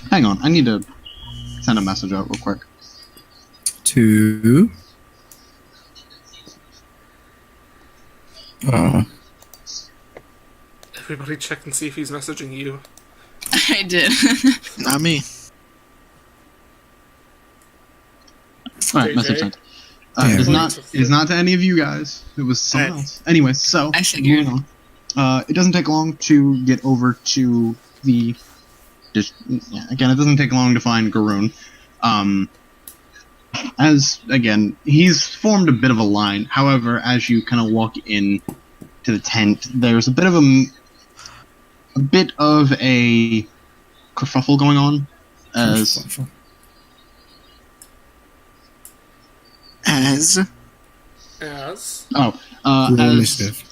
Hang on, I need to send a message out real quick. To... Oh. Everybody check and see if he's messaging you. I did. Not me. Alright, message sent. It's not to any of you guys. It was someone else. Anyway, so I figured. moving on. It doesn't take long to get over to the. Again, it doesn't take long to find Garoon. As again, he's formed a bit of a line. However, as you kind of walk in to the tent, there's a bit of a kerfuffle going on. As As? as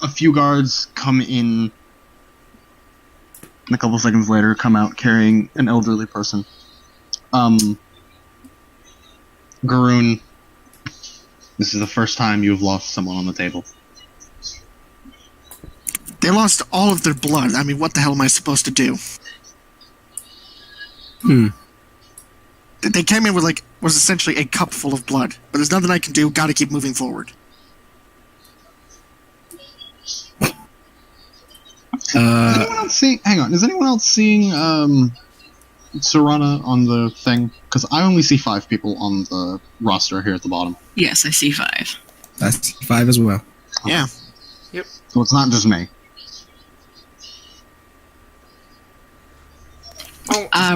a few guards come in, and a couple seconds later come out carrying an elderly person. Garoon, this is the first time you've lost someone on the table. They lost all of their blood. I mean, what the hell am I supposed to do? They came in with, was essentially a cup full of blood. But there's nothing I can do. Gotta keep moving forward. Is anyone else seeing... Hang on. Is anyone else seeing, Serana on the thing? Because I only see 5 people on the roster here at the bottom. Yes, I see 5. I see 5 as well. Yeah. Yep. So it's not just me.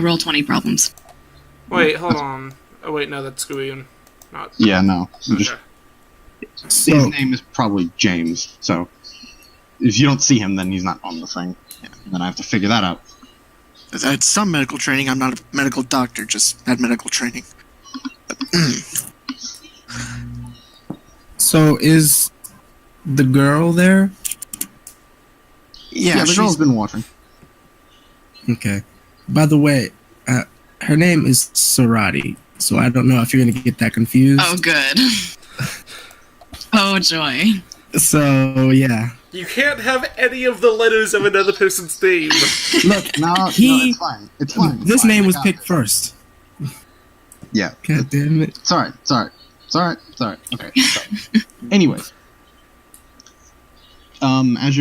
Roll 20 problems. Wait, hold on. Oh wait, no, that's Garoon. Not... Yeah, no. Okay. His name is probably James, so... If you don't see him, then he's not on the thing. Yeah, then I have to figure that out. I had some medical training. I'm not a medical doctor, just had medical training. So is the girl there? Yeah, the girl's been watching. Okay. By the way, her name is Sarati, so I don't know if you're going to get that confused. Oh, good. Oh, joy. So, yeah. You can't have any of the letters of another person's name. Look, no, it's fine. It's fine. It's this fine. name was picked first. Yeah. God damn it. It's alright. It's alright. It's alright. It's alright. Okay. So. Anyways. As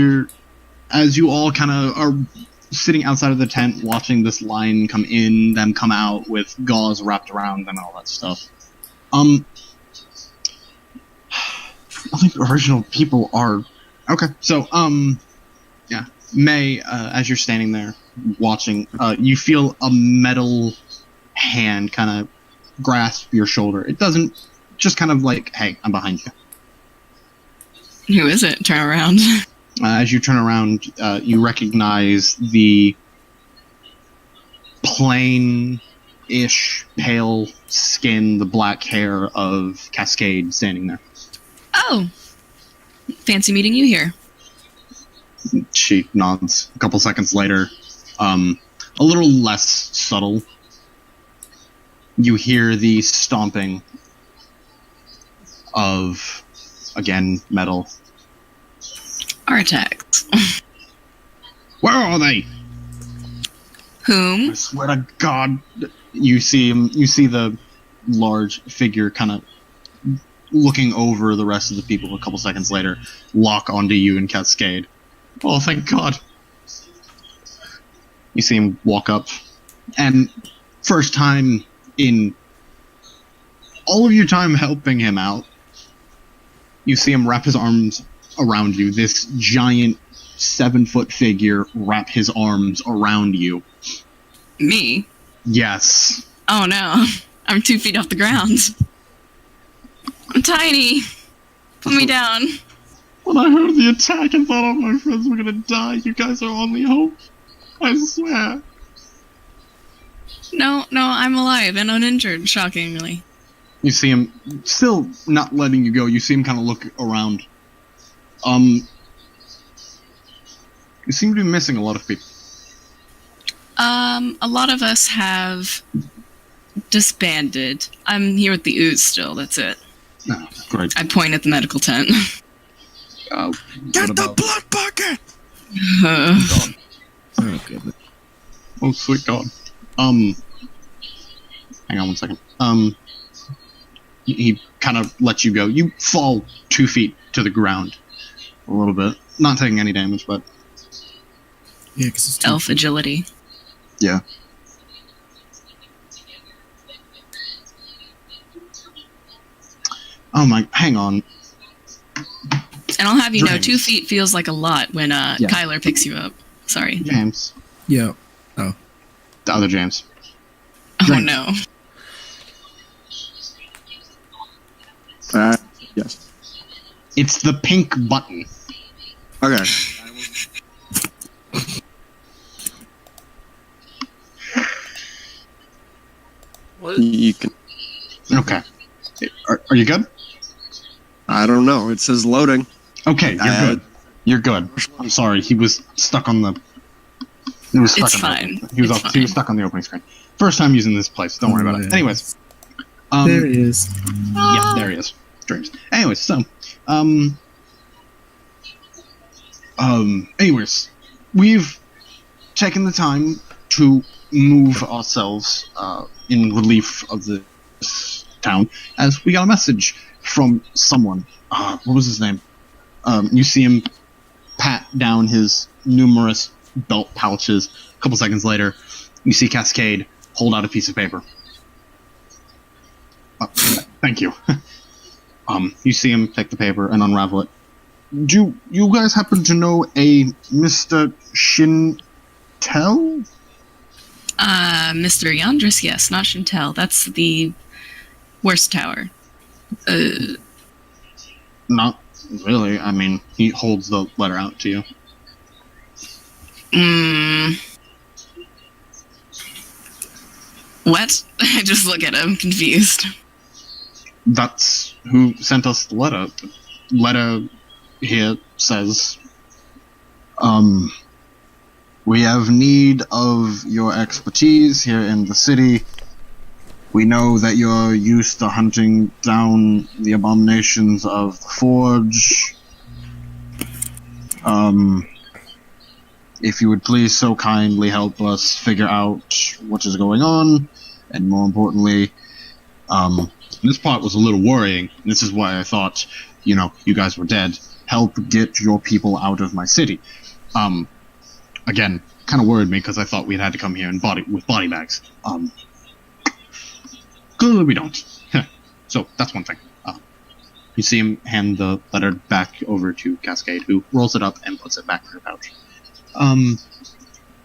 you all kind of are sitting outside of the tent watching this line come in, them come out with gauze wrapped around them and all that stuff. I think the original people are... Okay, so, yeah. May, as you're standing there watching, you feel a metal hand kind of grasp your shoulder. It doesn't... Just kind of like, hey, I'm behind you. Who is it? Turn around. As you turn around, you recognize the plain-ish, pale skin, the black hair of Cascade standing there. Oh. Fancy meeting you here. She nods. A couple seconds later, a little less subtle, you hear the stomping of, again, metal. Artax. Where are they? Whom? I swear to God, you see him. You see the large figure kind of looking over the rest of the people. A couple seconds later, lock onto you and Cascade. Oh, thank God! You see him walk up, and first time in all of your time helping him out, you see him wrap his arms around you. This giant 7-foot figure wrap his arms around you. Me? Yes. Oh no. I'm 2 feet off the ground. I'm tiny. Put me down. When I heard the attack and thought all my friends were gonna die, you guys are only hope. I swear. No, I'm alive and uninjured, shockingly. You see him still not letting you go. You see him kind of look around. You seem to be missing a lot of people. A lot of us have disbanded. I'm here with the ooze still, that's it. Oh, great. I point at the medical tent. Get the blood bucket! Oh, goodness. Oh, sweet God. hang on one second. He kind of lets you go. You fall 2 feet to the ground, a little bit, not taking any damage, but Yeah, because it's Elf agility. yeah. Oh my! Hang on. And I'll have you know, James. 2 feet feels like a lot when Kyler picks you up. Sorry. James, Yeah. the other James. Oh James. no. Yes. It's the pink button. Okay. What? You can. Okay. Are you good? I don't know. It says loading. Okay, you're good. You're good. I'm sorry. He was stuck on the. He was stuck It's on fine. The, he was It's off, he was fine. stuck on the opening screen. First time using this place. Don't worry about it. Yeah. Anyways. There he is. Yeah, there he is. Dreams. Anyways, so, anyways, we've taken the time to move ourselves, in relief of this town, as we got a message from someone. What was his name? You see him pat down his numerous belt pouches. A couple seconds later, you see Cascade hold out a piece of paper. Thank you. You see him take the paper and unravel it. Do you guys happen to know a Mr. Shintel? Mr. Yandris, yes, not Chantel. That's the worst tower. Not really. I mean, he holds the letter out to you. What? I just look at him, confused. That's who sent us the letter. The letter here says, we have need of your expertise here in the city. We know that you're used to hunting down the abominations of the Forge. If you would please so kindly help us figure out what is going on, and more importantly, this part was a little worrying. This is why I thought, you guys were dead. Help get your people out of my city. Again, kind of worried me because I thought we'd had to come here with body bags. Clearly we don't. So that's one thing. You see him hand the letter back over to Cascade, who rolls it up and puts it back in her pouch.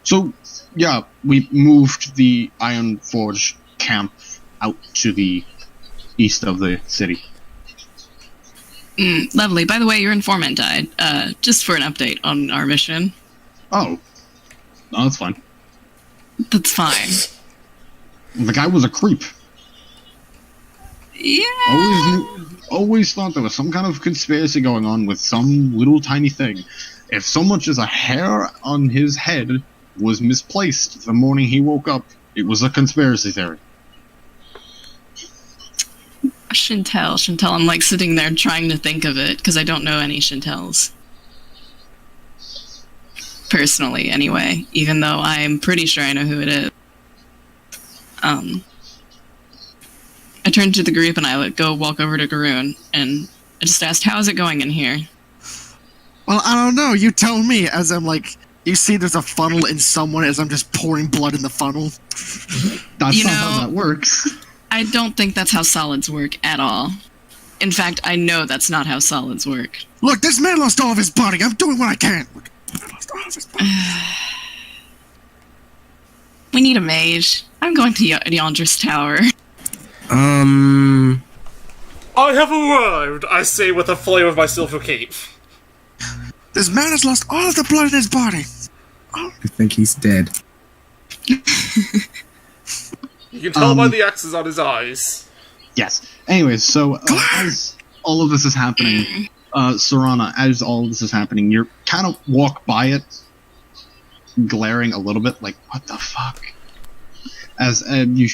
So yeah, we moved the Iron Forge camp out to the east of the city. Lovely. By the way, your informant died. Just for an update on our mission. Oh. No, that's fine. That's fine. The guy was a creep. Yeah. Always thought there was some kind of conspiracy going on with some little tiny thing. If so much as a hair on his head was misplaced the morning he woke up, it was a conspiracy theory. Chantel. I'm like sitting there trying to think of it because I don't know any Chantels. Personally, anyway, even though I'm pretty sure I know who it is. I turned to the group and I would go walk over to Garoon and I just asked, "How is it going in here?" Well, I don't know. You tell me. As I'm like, you see, there's a funnel in someone as I'm just pouring blood in the funnel. That's not how that works. I don't think that's how solids work at all. In fact, I know that's not how solids work. Look, this man lost all of his body. I'm doing what I can. Look, I lost all of his body. We need a mage. I'm going to Yandris Tower. I have arrived, I say with a flame of my silver cape. This man has lost all of the blood in his body. I think he's dead. You can tell by the X's on his eyes. Yes. Anyways, so as all of this is happening, Serana, as all of this is happening, you kind of walk by it, glaring a little bit, like, what the fuck? As you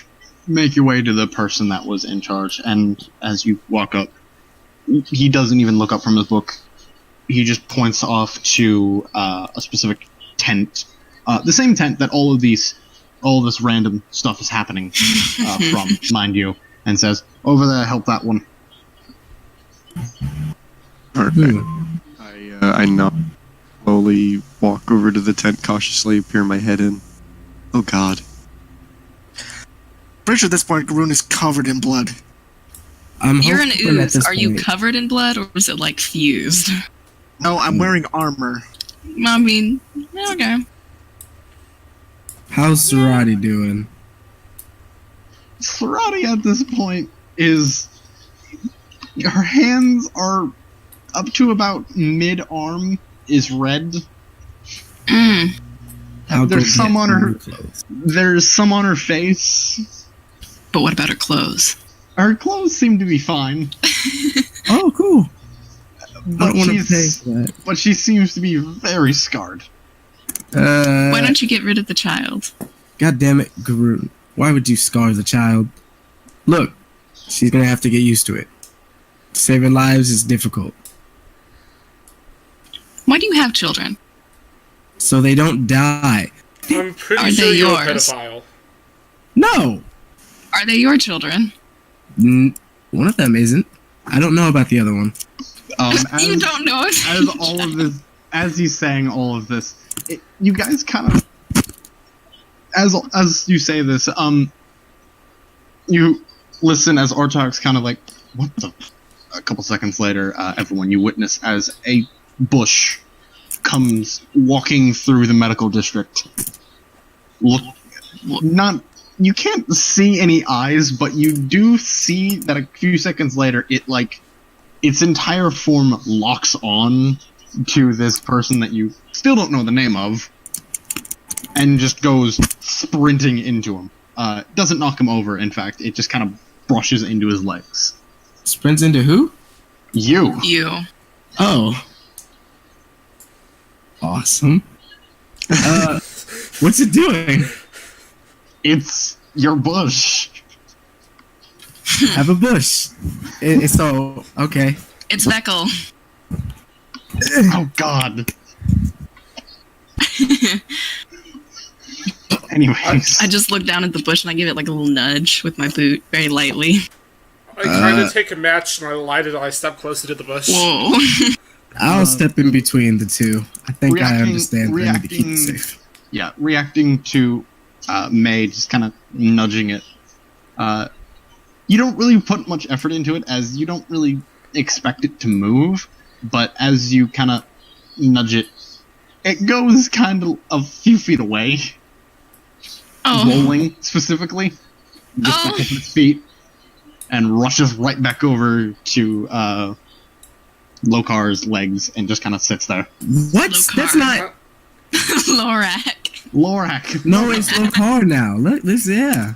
make your way to the person that was in charge, and as you walk up, he doesn't even look up from his book. He just points off to a specific tent. The same tent that all of these all this random stuff is happening from, mind you, and says, "Over there, help that one." Okay. I nod. Slowly walk over to the tent, cautiously peer my head in. Oh God. Pretty sure at this point, Garoon is covered in blood. You're an hoping at ooze. this Are you point- covered in blood, or is it like fused? No, I'm wearing armor. I mean, okay. How's Sarati doing? Sarati at this point is, her hands are up to about mid-arm, is red. Mm. I'll go There's get some on her. new clothes. There's some on her face. But what about her clothes? Her clothes seem to be fine, Oh, cool. I but don't want to pay she's for that. but she seems to be very scarred. Why don't you get rid of the child? God damn it, Garoon. Why would you scar the child? Look, she's gonna have to get used to it. Saving lives is difficult. Why do you have children? So they don't die. I'm pretty Are sure they you're yours? a pedophile. No! Are they your children? One of them isn't. I don't know about the other one. You don't know if As all of this, as he's saying all of this, you guys kind of, as you say this, you listen as Artak's kind of like, what the? A couple seconds later, everyone, you witness as a bush comes walking through the medical district. Look, not, you can't see any eyes, but you do see that a few seconds later, it like, its entire form locks on to this person that you still don't know the name of, and just goes sprinting into him. Doesn't knock him over, in fact, it just kind of brushes into his legs. Sprints into who? You. you. Oh. Awesome. What's it doing? It's your bush. Have a bush. So, okay. It's Veckle. Oh god. Anyways. I just look down at the bush and I give it like a little nudge with my boot, very lightly. I kind of take a match and I light it and I step closer to the bush. Whoa. I'll step in between the two. I think I Reacting- understand. I need to keep it reacting- safe. Yeah, reacting to May just kind of nudging it. You don't really put much effort into it, as you don't really expect it to move, but as you kind of nudge it, it goes kind of a few feet away, Oh. rolling specifically, just Oh. back at its feet, and rushes right back over to Lokar's legs and just kind of sits there. What? Lokar. That's not. Lorak. Lorak. No, it's Lokar now. Look, this, yeah.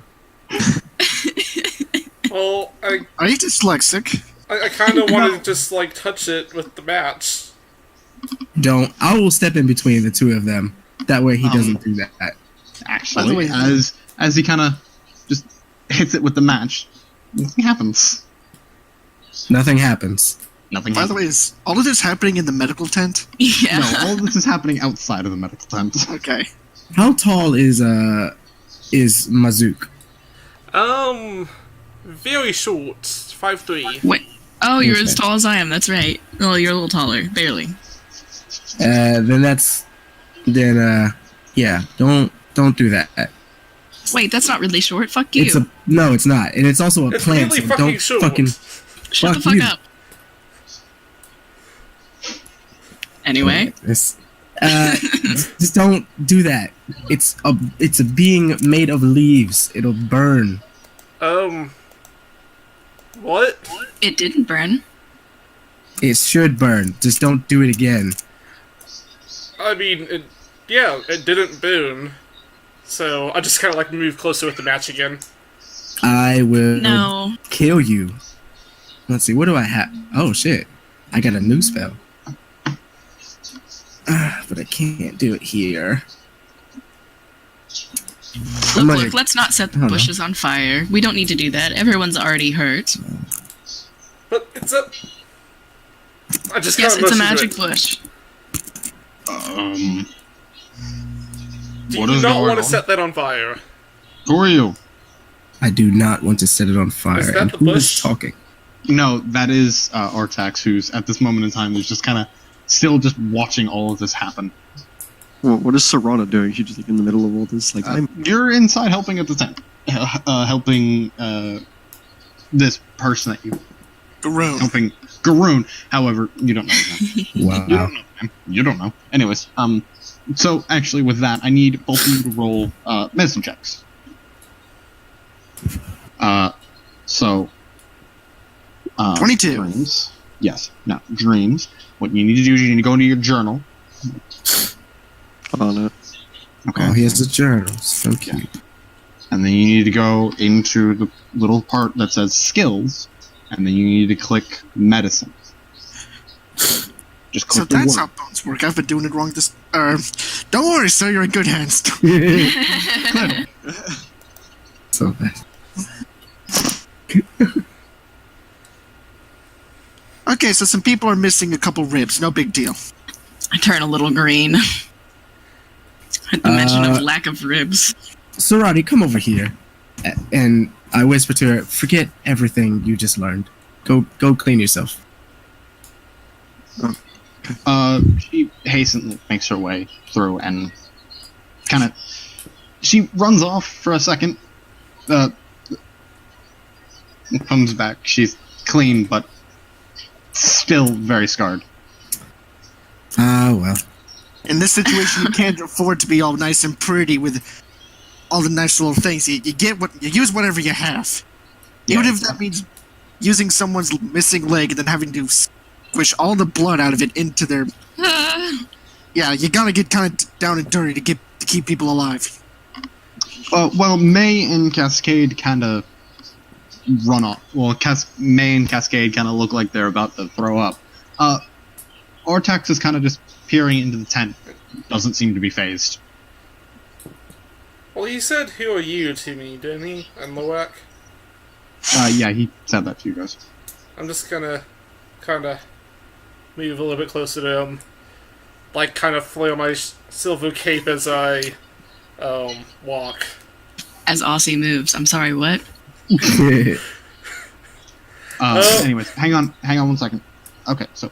Well, Are you dyslexic? I kind of want to just, like, touch it with the match. Don't. I will step in between the two of them. That way he doesn't do that. By the Actually, way- as he kind of just hits it with the match, nothing happens. Nothing happens. Nothing By the happens. way, is all of this happening in the medical tent? Yeah. No, all of this is happening outside of the medical tent. Okay. How tall is Mazook? Very short. 5'3". Wait. Oh, you're as Okay. tall as I am. That's right. Oh, you're a little taller, barely. Yeah. Don't do that. Wait, that's not really short. Fuck you. No, it's not, and it's also a It's plant. really So fucking don't short. fucking. Shut the fuck fuck you. up. Anyway, Just don't do that. It's a being made of leaves. It'll burn. What? it didn't burn. It should burn. Just don't do it again. I mean, it didn't burn. So I just kind of like move closer with the match again. I will No. kill you. Let's see. What do I have? Oh shit! I got a new spell. But I can't do it here. Look, let's not set the I don't know. bushes on fire. We don't need to do that. Everyone's already hurt. But it's a... I just Yes, kinda it's a motion to magic it. bush. Do What you is not going want to on? set that on fire? Who are you? I do not want to set it on fire. Is that And the who bush? is talking? No, that is Artax, who's at this moment in time is just kind of still just watching all of this happen. Well, what is Serana doing? She's just like in the middle of all this. Like, You're inside helping at the tent, helping this person that you Garoon. helping Garoon. However, you don't know him. Wow. You don't know him. You don't know. Anyways, so actually with that, I need both of you to roll medicine checks. So 22. Dreams. Yes. No, dreams. What you need to do is you need to go into your journal. on it. Okay. Oh, he has a journal. So cute. And then you need to go into the little part that says skills, and then you need to click medicine. Just So click the that's word. how bones work. I've been doing it wrong this. Don't worry, sir. You're in good hands. So bad. Okay, so some people are missing a couple ribs. No big deal. I turn a little green at the mention of lack of ribs. Sarati, come over here. And I whisper to her, forget everything you just learned. Go clean yourself. She hastily makes her way through and kind of. She runs off for a second. Comes back. She's clean, but still very scarred. Ah, well. In this situation, you can't afford to be all nice and pretty with all the nice little things. You use whatever you have. Even if that means using someone's missing leg and then having to squish all the blood out of it into their. Yeah, you gotta get kind of down and dirty to keep people alive. Well, May and Cascade kind of run off. Well, May and Cascade kind of look like they're about to throw up. Artax is kind of just peering into the tent. Doesn't seem to be phased. Well, he said, "Who are you?" to me, didn't he? And Loak. Yeah, he said that to you guys. I'm just gonna kind of move a little bit closer to him, like kind of flail my silver cape as I walk. As Aussie moves. I'm sorry, what? Anyways, hang on 1 second. Okay, so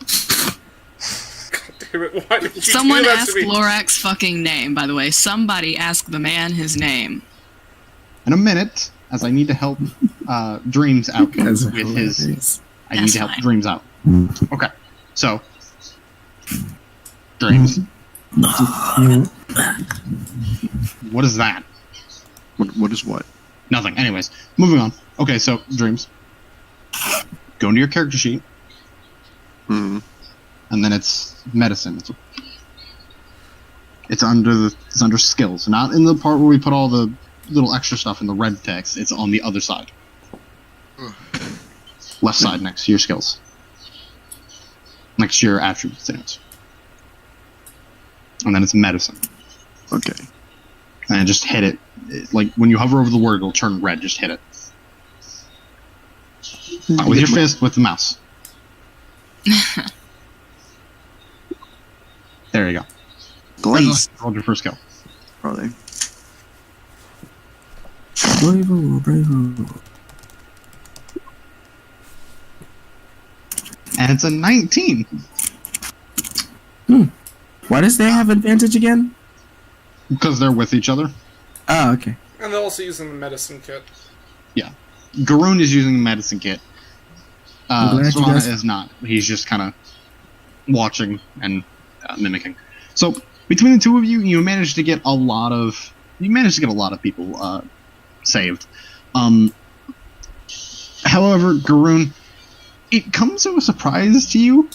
Damn it! Why did you Someone do that ask to me? Lorak's fucking name, by the way. Somebody ask the man his name. in a minute, as I need to help Dreams out That's with his. hilarious. I need That's to help fine. Dreams out. Okay, so Dreams. What is that? What is what? Nothing. Anyways, moving on. Okay, so Dreams. Go into your character sheet, Hmm. and then it's medicine. It's under skills, not in the part where we put all the little extra stuff in the red text. It's on the other side, left side next to your skills, next to your attributes. And then it's medicine, Okay. and just hit it. Like when you hover over the word, it'll turn red. Just hit it. Not with your fist, with the mouse. There you go. Glaze. Roll your first skill. Are they? And it's a 19. Why does they have advantage again? Because they're with each other. Oh, okay. And they're also using the medicine kit. Garoon is using a medicine kit. I'm glad you Solana guys- is not. He's just kind of watching and mimicking. So between the two of you, you managed to get a lot of people saved. However, Garoon, it comes to a surprise to you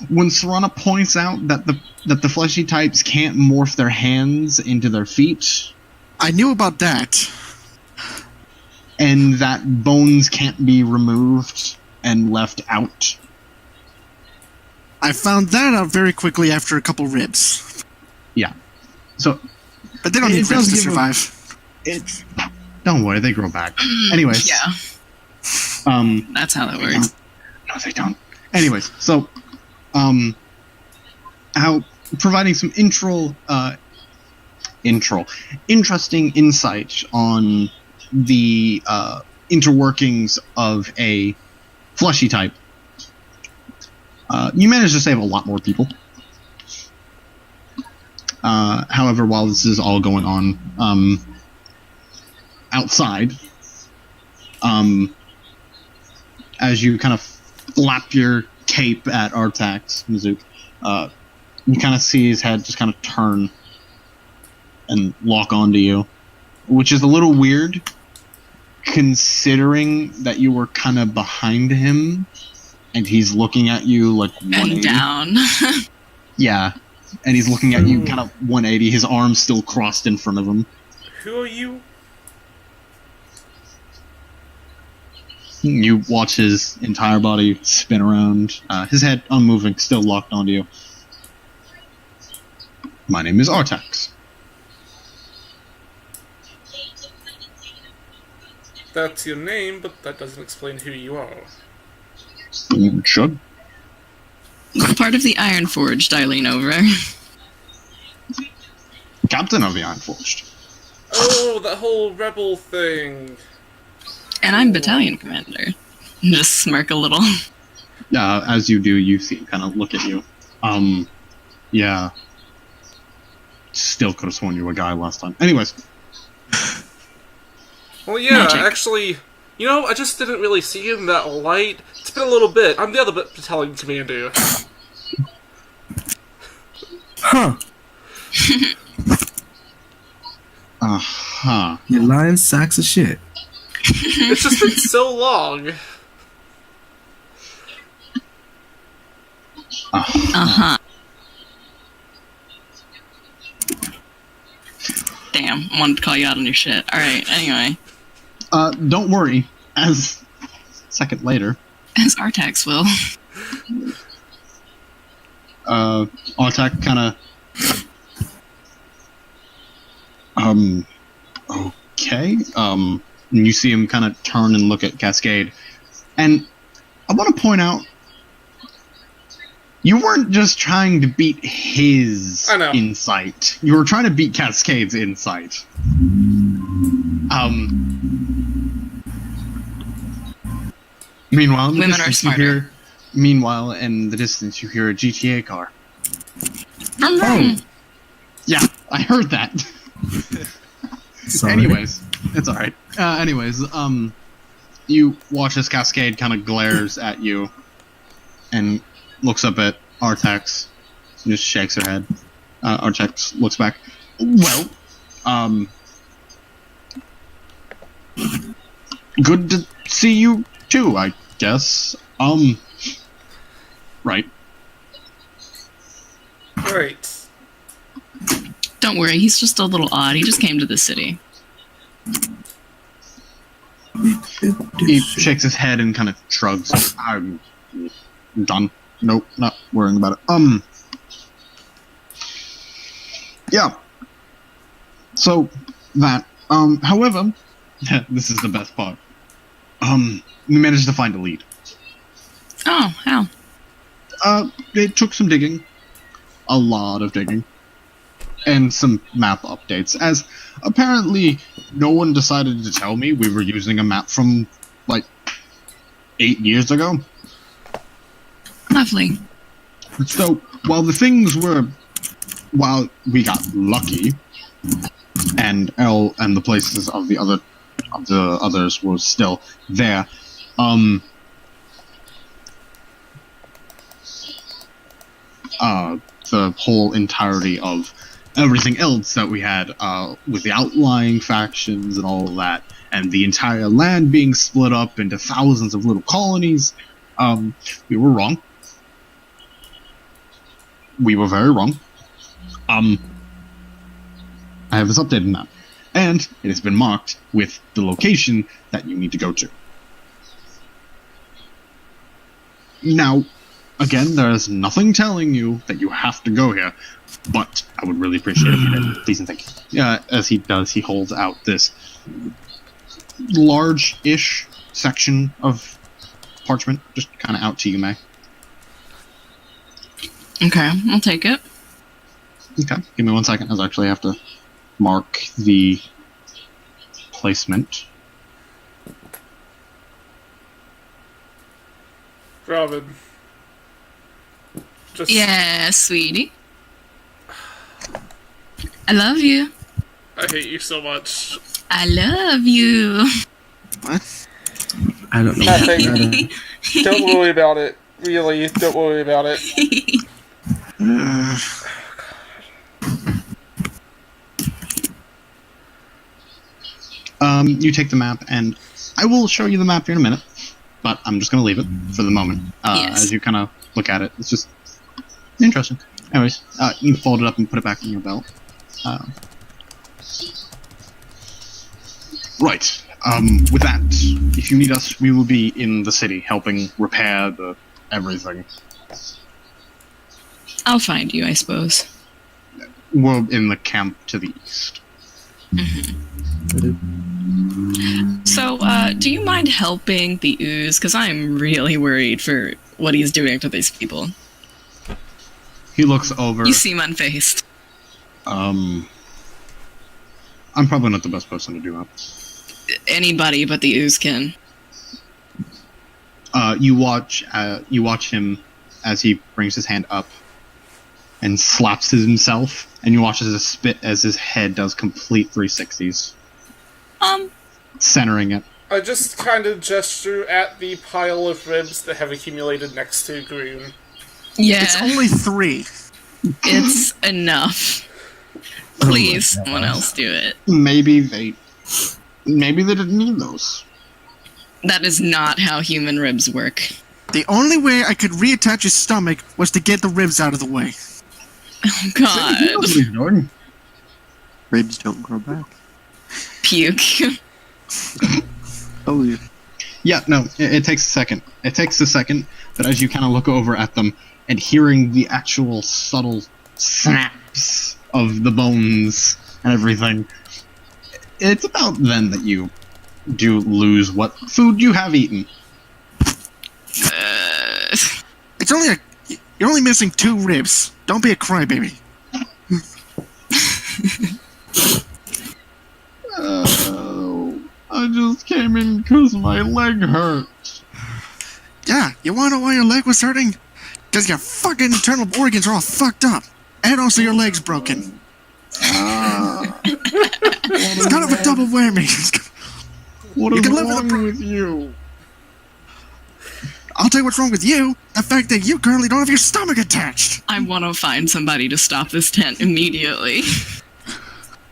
when Serana points out that the fleshy types can't morph their hands into their feet, I knew about that. and that bones can't be removed and left out. I found that out very quickly after a couple ribs. So But they don't It need does ribs to give survive. don't worry, they grow back. Anyways, Yeah, that's how that works. No, they don't. Anyways, so how providing some intro interesting insight on the interworkings of a fleshy type. You managed to save a lot more people. However, while this is all going on outside, as you kind of flap your cape at Artax, Mizook, you kind of see his head just kind of turn and lock onto you, which is a little weird, considering that you were kind of behind him, and he's looking at you like And 180. down. Yeah, and he's looking at you kind of 180, his arms still crossed in front of him. Who are you? You watch his entire body spin around, his head unmoving, still locked onto you. My name is Artax. That's your name, but that doesn't explain who you are. You should. Part of the Iron Forged, I lean over. Captain of the Ironforged. Oh, that whole rebel thing. And I'm battalion commander. Just smirk a little. As you do, you see him kind of look at you. Yeah. Still could have sworn you were a guy last time. Anyways. Well, yeah, Magic. actually, you know, I just didn't really see him that light. It's been a little bit. I'm the other battalion commander. Huh. Uh-huh. You lying sacks of shit. It's just been so long. Uh-huh. Damn, I wanted to call you out on your shit. Alright, anyway. Don't worry. As a second later, As Artax will. Artak kind of, okay, and you see him kind of turn and look at Cascade. And I want to point out, you weren't just trying to beat his I know. insight. You were trying to beat Cascade's insight. Meanwhile, in the Women are distance you smarter. hear, meanwhile, in the distance, you hear a GTA car. Vroom, vroom. Yeah, I heard that. Sorry. Anyways, it's alright. You watch as Cascade kind of glares at you and looks up at Artax and just shakes her head. Artax looks back. Well, good to see you too, I guess. Right. Right. Don't worry, he's just a little odd. He just came to the city. He shakes his head and kind of shrugs. I'm done. Nope, not worrying about it. Yeah. So, that. However, this is the best part. We managed to find a lead. Oh, how? It took some digging. A lot of digging. And some map updates, as apparently no one decided to tell me we were using a map from, like, 8 years ago. Lovely. So, while we got lucky, and the places of the others were still there, the whole entirety of everything else that we had, with the outlying factions and all of that, and the entire land being split up into thousands of little colonies, we were wrong. We were very wrong. I have this updated map, and it has been marked with the location that you need to go to. Now, again, there is nothing telling you that you have to go here, but I would really appreciate it if you did. Please and thank you. Yeah, as he does, he holds out this large-ish section of parchment, just kind of out to you, May. Okay, I'll take it. Okay, give me 1 second, as I actually have to mark the placement. Robin. Just Yeah, sweetie. I love you. I hate you so much. I love you. What? I don't know. Nothing. Don't worry about it. Really, don't worry about it. You take the map, and I will show you the map here in a minute, but I'm just going to leave it for the moment. Yes. As you kind of look at it, it's just interesting. Anyways, you fold it up and put it back in your belt. Right. With that, if you need us, we will be in the city helping repair the everything. I'll find you, I suppose. We're in the camp to the east. So, do you mind helping the ooze? Because I'm really worried for what he's doing to these people. He looks over. You seem unfazed. I'm probably not the best person to do that. Anybody but the ooze can. You watch him as he brings his hand up and slaps himself, and you watch as his head does complete 360s, centering it. I just kind of gesture at the pile of ribs that have accumulated next to Groon. Yeah, It's only 3. it's enough. Please, someone else do it. Maybe they didn't need those. That is not how human ribs work. The only way I could reattach his stomach was to get the ribs out of the way. Oh, God. Jordan. Ribs don't grow back. Puke. Oh, yeah. Yeah, no, it takes a second. It takes a second, but as you kind of look over at them and hearing the actual subtle snaps of the bones and everything, it's about then that you do lose what food you have eaten. It's only you're only missing 2 ribs. Don't be a crybaby. I just came in because my leg hurt. Yeah, you wanna know why your leg was hurting? Because your fucking internal organs are all fucked up. And also your leg's broken. It's kind of a double whammy. What You is can live with wrong the with you? I'll tell you what's wrong with you. The fact that you currently don't have your stomach attached. I want to find somebody to stop this tent immediately.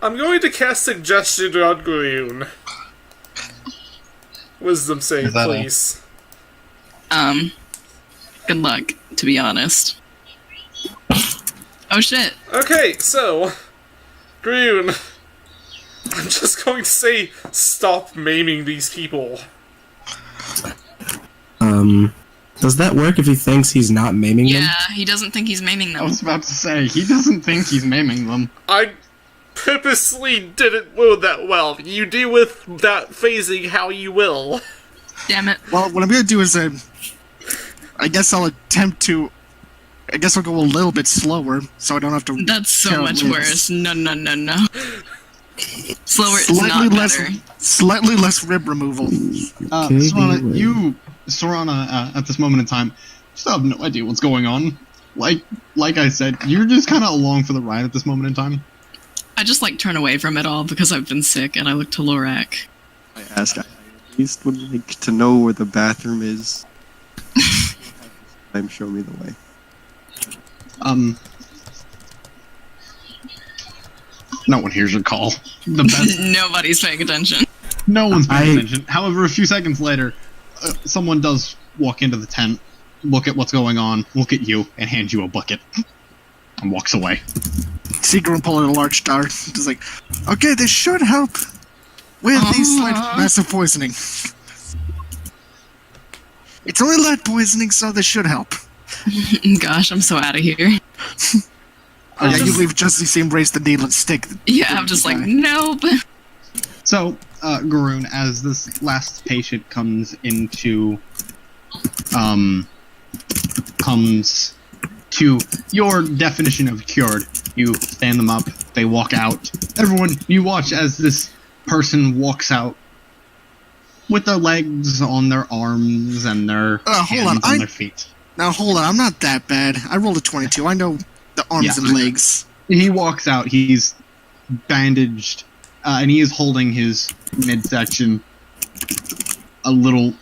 I'm going to cast Suggestion on Groon. Wisdom save, Is that please. Good luck, to be honest. Oh shit. Okay, so, Groon, I'm just going to say, stop maiming these people. Does that work if he thinks he's not maiming them? Yeah, he doesn't think he's maiming I them. was about to say, he doesn't think he's maiming them. I purposely didn't word that well. You deal with that phasing how you will. Damn it. Well, what I'm gonna do is, I guess I'll attempt to. I guess I'll go a little bit slower, so I don't have to. That's so count much ribs. worse. No. Slower is Slightly not less, better. slightly less rib removal. Sorana, at this moment in time, still have no idea what's going on. Like I said, you're just kind of along for the ride at this moment in time. I just turn away from it all because I've been sick and I look to Lorak. I ask, I at least would like to know where the bathroom is. Show me the way. No one hears your call. The best. Nobody's paying attention. No one's paying I- attention. However, a few seconds later, someone does walk into the tent, look at what's going on, look at you, and hand you a bucket, and walks away. Seagram pulling a large dart. Just like, okay, this should help with these slight massive poisoning. It's only lead poisoning, so this should help. Gosh, I'm so out of here. Yeah, you leave just as you see him raise the needle and stick. Yeah, I'm just nope. So, Garoon, as this last patient comes to your definition of cured, you stand them up, They walk out. Everyone, you watch as this person walks out with their legs on their arms and their hands on their feet. Now, hold on. I'm not that bad. I rolled a 22. I know the arms and legs. He walks out. He's bandaged, and he is holding his midsection a little...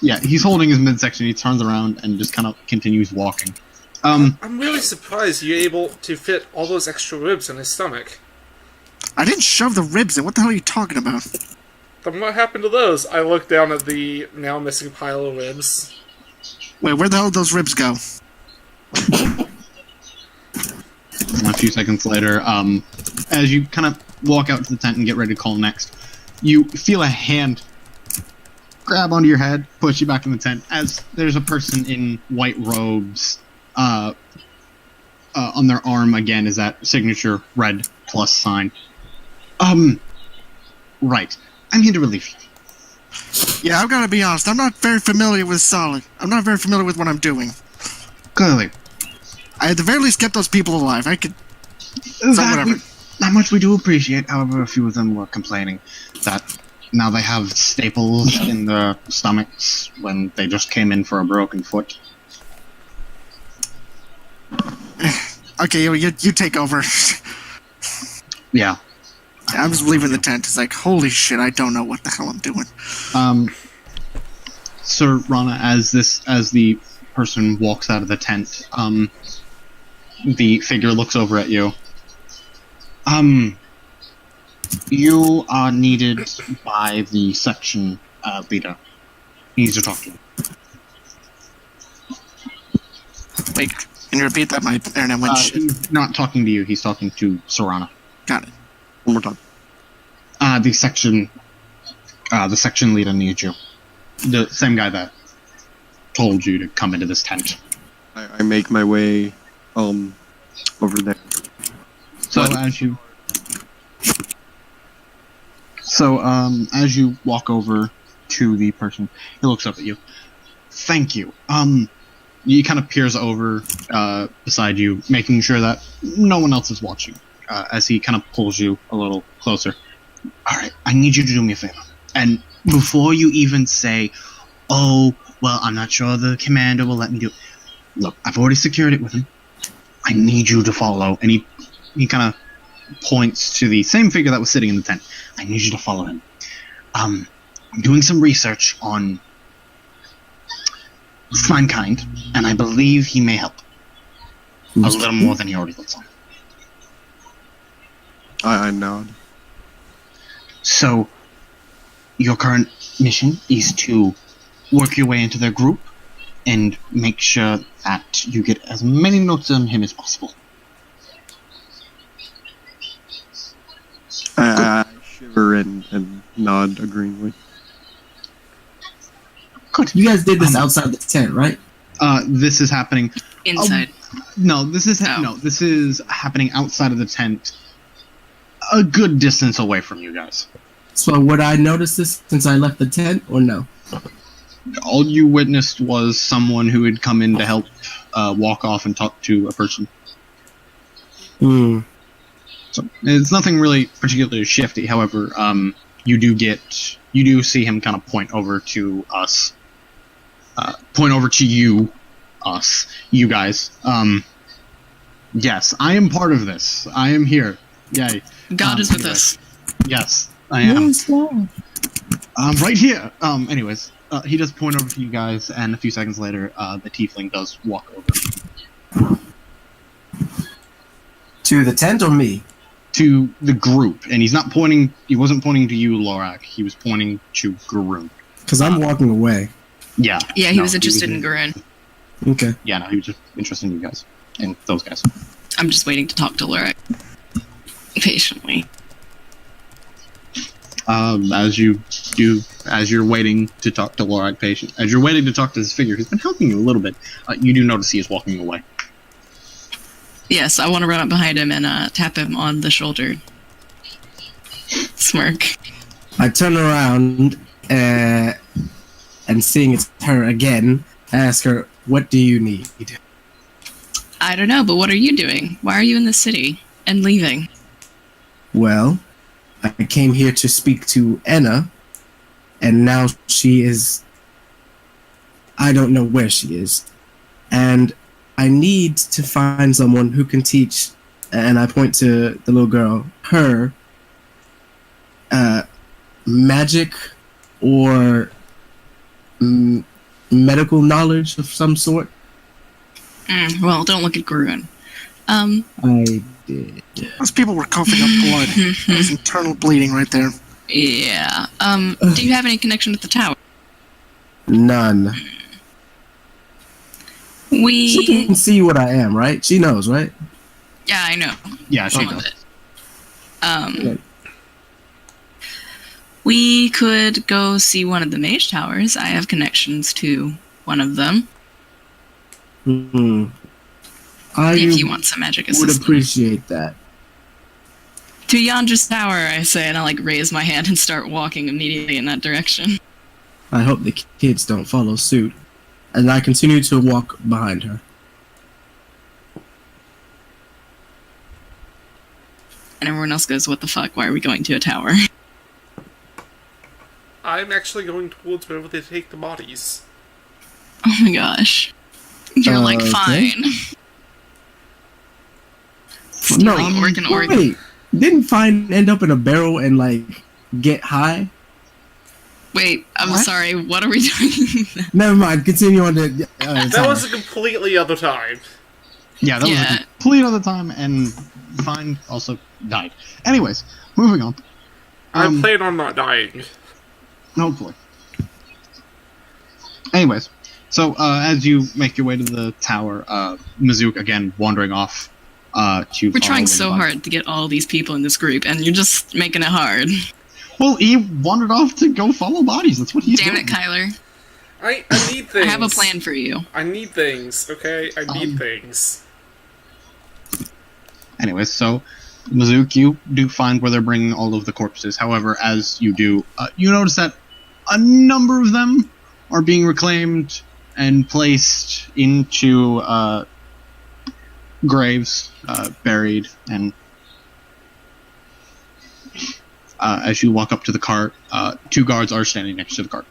Yeah, he's holding his midsection. He turns around and just kind of continues walking. I'm really surprised you're able to fit all those extra ribs in his stomach. I didn't shove the ribs in. What the hell are you talking about? Then what happened to those? I look down at the now missing pile of ribs. Wait, where the hell did those ribs go? A few seconds later, as you kind of walk out to the tent and get ready to call next, you feel a hand grab onto your head, push you back in the tent, as there's a person in white robes. On their arm again is that signature red plus sign. Right. I'm here to relieve you. Yeah, I've got to be honest. I'm not very familiar with Solid. I'm not very familiar with what I'm doing. Clearly. I at the very least kept those people alive. I could... whatever. That much we do appreciate. However, a few of them were complaining that now they have staples in their stomachs when they just came in for a broken foot. Okay, you take over. Yeah. I'm just leaving the tent. It's like, holy shit, I don't know what the hell I'm doing. Sir Rana, as the person walks out of the tent, the figure looks over at you. You are needed by the section leader. He needs to talk to you. Wait, can you repeat that? My internet went shit. He's not talking to you, he's talking to Sarana. Got it. One more time. The section leader needs you. The same guy that told you to come into this tent. I make my way over there. As you walk over to the person, he looks up at you. Thank you. He kind of peers over beside you, making sure that no one else is watching. As he kind of pulls you a little closer. All right, I need you to do me a favor. And before you even say, "Oh, well, I'm not sure the commander will let me do it," look, I've already secured it with him. I need you to follow. And he kind of points to the same figure that was sitting in the tent. I need you to follow him. I'm doing some research on Slimekind, and I believe he may help. A little more than he already looks like. I nod. So, your current mission is to work your way into their group and make sure that you get as many notes on him as possible. I shiver and nod agreeingly. Good. You guys did this outside the tent, right? This is happening. Inside. This is happening outside of the tent, a good distance away from you guys. So would I notice this since I left the tent, or no? All you witnessed was someone who had come in to help walk off and talk to a person. Hmm. So it's nothing really particularly shifty. However, you do see him kind of point over to us, you guys. Yes, I am part of this. I am here. Yay. God is with us. Yes, I am. I'm right here. Anyways, he does point over to you guys, and a few seconds later, the tiefling does walk over To the tent or me? to the group, and he wasn't pointing to you, Lorak. He was pointing to Garun. Because I'm walking away. Yeah. Yeah, he was interested in Gurren. Okay. Yeah, no, he was just interested in you guys and those guys. I'm just waiting to talk to Lurek. Patiently. As you're waiting to talk to Lorak as you're waiting to talk to this figure who's been helping you a little bit, you do notice he is walking away. Yes, I want to run up behind him and tap him on the shoulder. Smirk. I turn around and seeing it's her again, I ask her, "What do you need?" I don't know, but what are you doing? Why are you in the city and leaving? Well, I came here to speak to Enna, and now she is... I don't know where she is. And I need to find someone who can teach, and I point to the little girl, her, magic or medical knowledge of some sort. Well, don't look at Gruen. I did. Those people were coughing up blood. That was internal bleeding right there. Yeah. Do you have any connection with the tower? None. She can see what I am, right? She knows, right? Yeah, I know. Yeah, she Some of does. it. We could go see one of the mage towers. I have connections to one of them. If you want some magic assistance. Would appreciate that. To Yandra's tower, I say, and I raise my hand and start walking immediately in that direction. I hope the kids don't follow suit. And I continue to walk behind her. And everyone else goes, what the fuck, why are we going to a tower? I'm actually going towards wherever they take the bodies. Oh my gosh. You're Okay. fine. Stealing organ. Wait, didn't Fine end up in a barrel and, get high? Wait, I'm What? sorry, what are we doing? Never mind, continue on to... That was a completely other time. Yeah, that was Yeah. a complete other time, and Fine also died. Anyways, moving on. I plan on not dying. Hopefully. Anyways, so as you make your way to the tower, Mizook again wandering off. To We're trying follow so the body. hard to get all these people in this group, and you're just making it hard. Well, he wandered off to go follow bodies. That's what he's Damn doing. it, Kyler. I need things. I have a plan for you. I need things, okay? I need things. Anyways, so Mizook, you do find where they're bringing all of the corpses. However, as you do, you notice that a number of them are being reclaimed and placed into graves, buried, and as you walk up to the cart, two guards are standing next to the cart.